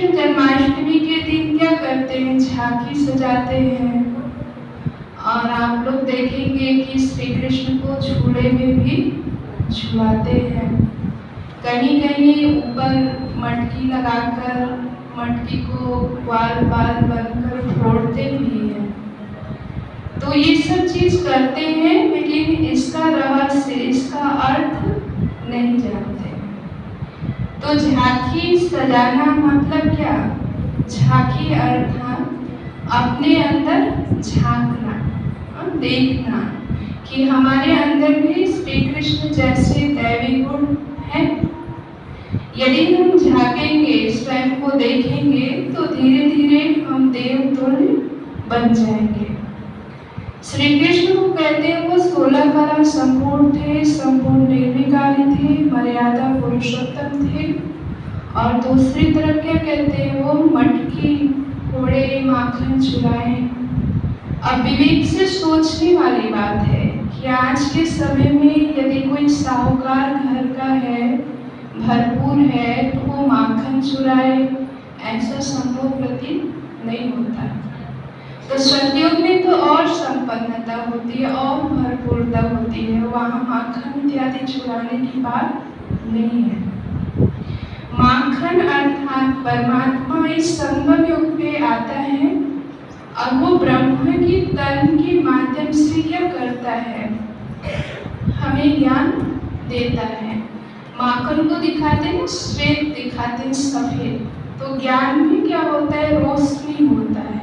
कृष्ण जन्माष्टमी के दिन क्या करते हैं? झांकी सजाते हैं। और आप लोग देखेंगे कि श्री कृष्ण को झूले में भी झुलाते हैं। कहीं कहीं ऊपर मटकी लगाकर मटकी को बाल बाल बनकर फोड़ते भी हैं। तो ये सब चीज करते हैं, लेकिन इसका रहस्य, इसका अर्थ नहीं जानते। तो झांकी सजाना मतलब क्या? झांकी अर्थात अपने अंदर झांकना, देखना कि हमारे अंदर भी श्री कृष्ण जैसे दैवी गुण है। यदि हम झांकेंगे, स्वयं को देखेंगे, तो धीरे धीरे हम देव तुल्य बन जाएंगे। श्री कृष्ण को कहते हैं वो 16 कला संपूर्ण थे, संपूर्ण निर्विकारी थे, मर्यादा पुरुषोत्तम थे। और दूसरी तरफ क्या कहते हैं? वो मटकी फोड़े, माखन चुराए। अब विवेक से सोचने वाली बात है कि आज के समय में यदि कोई साहूकार घर का है, भरपूर है, तो वो माखन चुराए, ऐसा संभव प्रतीत नहीं होता। तो सतयुग में तो और संपन्नता होती है और भरपूरता होती है, वहाँ माखन इत्यादि चुराने की बात नहीं है। माखन अर्थात परमात्मा इस संगम युग पे आता है और वो ब्रह्मा की तन के माध्यम से क्या करता है? हमें ज्ञान देता है। माखन को दिखाते हैं श्वेत, दिखाते हैं सफेद, तो ज्ञान में क्या होता है? रोशनी होता है।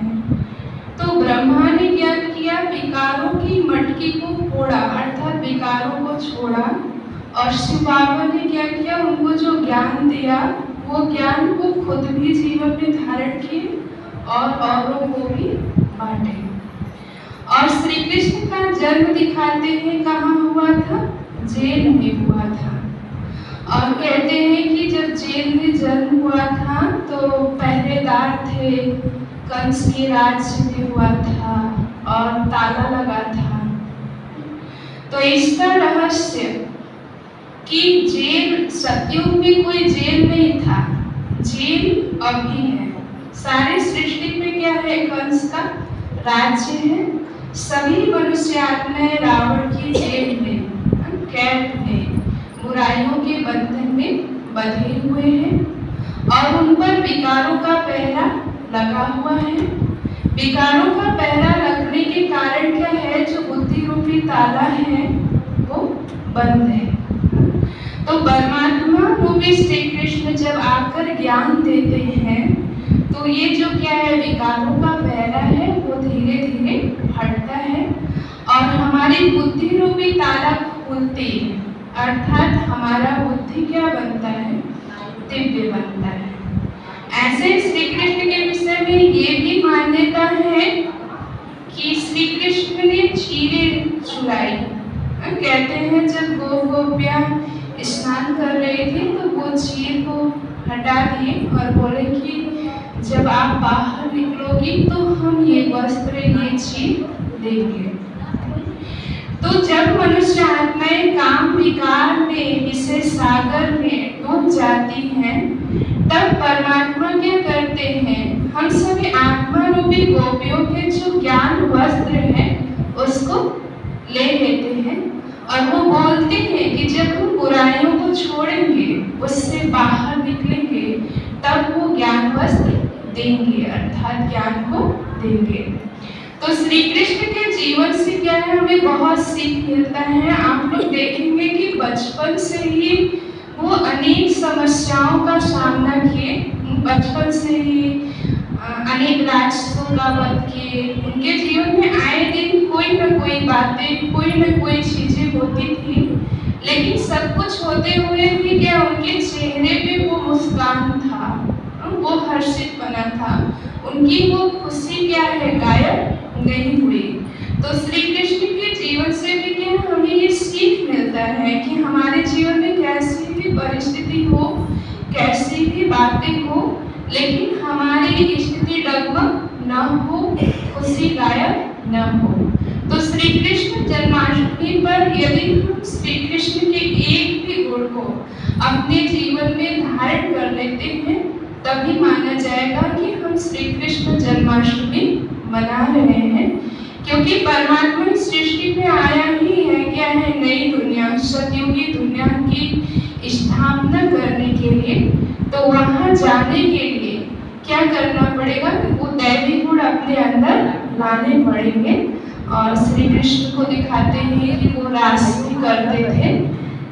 तो ब्रह्मा ने क्या किया? विकारों की मटकी को फोड़ा, अर्थात विकारों को छोड़ा। और शिव बाबा ने क्या किया? उनको जो ज्ञान दिया, वो ज्ञान को खुद भी जीवन में धारण किए और औरों को भी बांटे। और श्री कृष्ण का जन्म दिखाते हैं कहाँ हुआ था? जेल में हुआ था। और कहते हैं कि जब जेल में जन्म हुआ था तो पहरेदार थे, कंस के राज्य में हुआ था और ताला लगा था। तो इसका रहस्य कि जेल, सतयुग में कोई जेल नहीं था, जेल अभी है। सारी सृष्टि में क्या है? कंस का राज्य है। सभी मनुष्य आत्माएं रावण की जेल में, कैद में, बुराइयों के बंधन में बंधे हुए हैं और उन पर विकारों का पहरा लगा हुआ है। विकारों का पहरा लगने के कारण क्या है? जो बुद्धि रूपी ताला है वो बंद है। तो परमात्मा रूपी श्री कृष्ण जब आकर ज्ञान देते हैं तो ये जो क्या है? विकारों का पहरा है वो धीरे धीरे हटता है और हमारी बुद्धि रूपी ताला खुलती है, अर्थात हमारा बुद्धि क्या बनता है? दिव्य बनता है। ऐसे श्री कृष्ण के विषय में ये भी मान्यता है कि श्री कृष्ण ने चीरें चुराई। कहते हैं जब गोपियां स्नान कर रहे थे तो वो चीर को हटा दिए और बोले कि जब आप बाहर निकलोगी तो हम ये वस्त्र, ये चीर देंगे। तो जब मनुष्य आत्माएं काम विकार में, विषय सागर में डूब जाती हैं, तब परमात्मा क्या करते हैं? हम सभी आत्मा रूपी गोपियों के जो ज्ञान वस्त्र है उसको ले लेते हैं और वो बोलते हैं कि जब हम बुराइयों को छोड़ेंगे, उससे बाहर निकलेंगे, तब वो ज्ञान वस्त्र देंगे, अर्थात ज्ञान को देंगे। तो श्री कृष्ण के जीवन से क्या है? हमें बहुत सीख मिलता है। आप लोग देखेंगे कि बचपन से ही वो अनेक समस्याओं का सामना किए, बचपन से ही अनेक राक्षसों का वध किए। उनके जीवन में आए दिन कोई न कोई बातें, कोई न कोई चीजें होती थी, लेकिन सब कुछ होते हुए भी क्या उनके चेहरे पे वो मुस्कान था, वो हर्षित बना था, उनकी वो खुशी क्या है? गायब नहीं हुई। तो श्री कृष्ण के जीवन से भी क्या हमें ये सीख मिलता है कि हमारे जीवन में कैसी भी परिस्थिति हो, कैसी भी बातें हो, लेकिन हमारी स्थिति डगमग न हो, खुशी गायब न हो। तो श्री कृष्ण जन्माष्टमी पर यदि हम श्री कृष्ण के एक भी गुण को अपने जीवन में धारण कर लेते हैं, तभी माना जाए जाएगा कि हम श्री कृष्ण जन्माष्टमी मना रहे हैं, क्योंकि परमात्मा इस सृष्टि में आया ही है, क्या है, नई दुनिया, सतयुगी दुनिया की स्थापना करने के लिए। तो वहाँ जाने के लिए क्या करना पड़ेगा, वो दैवी गुण अपने अंदर लाने पड़ेंगे। और श्री कृष्ण को दिखाते हैं कि वो रास भी करते थे।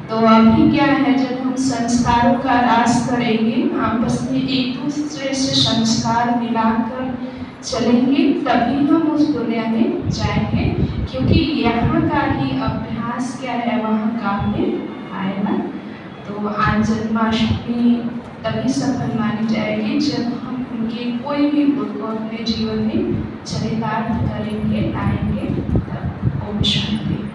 तो अभी क्या है, जब हम संस्कारों का रास करेंगे, आपस में एक दूसरे से संस्कार मिलाकर चलेंगे, तभी हम उस दुनिया में जाएंगे, क्योंकि यहाँ का ही अभ्यास क्या है, वहाँ काम में आएगा। तो आज जन्माष्टमी तभी सफल मानी जाएगी जब हम उनके कोई भी गुण को अपने जीवन में चरितार्थ करेंगे, लाएंगे। ओम शांति।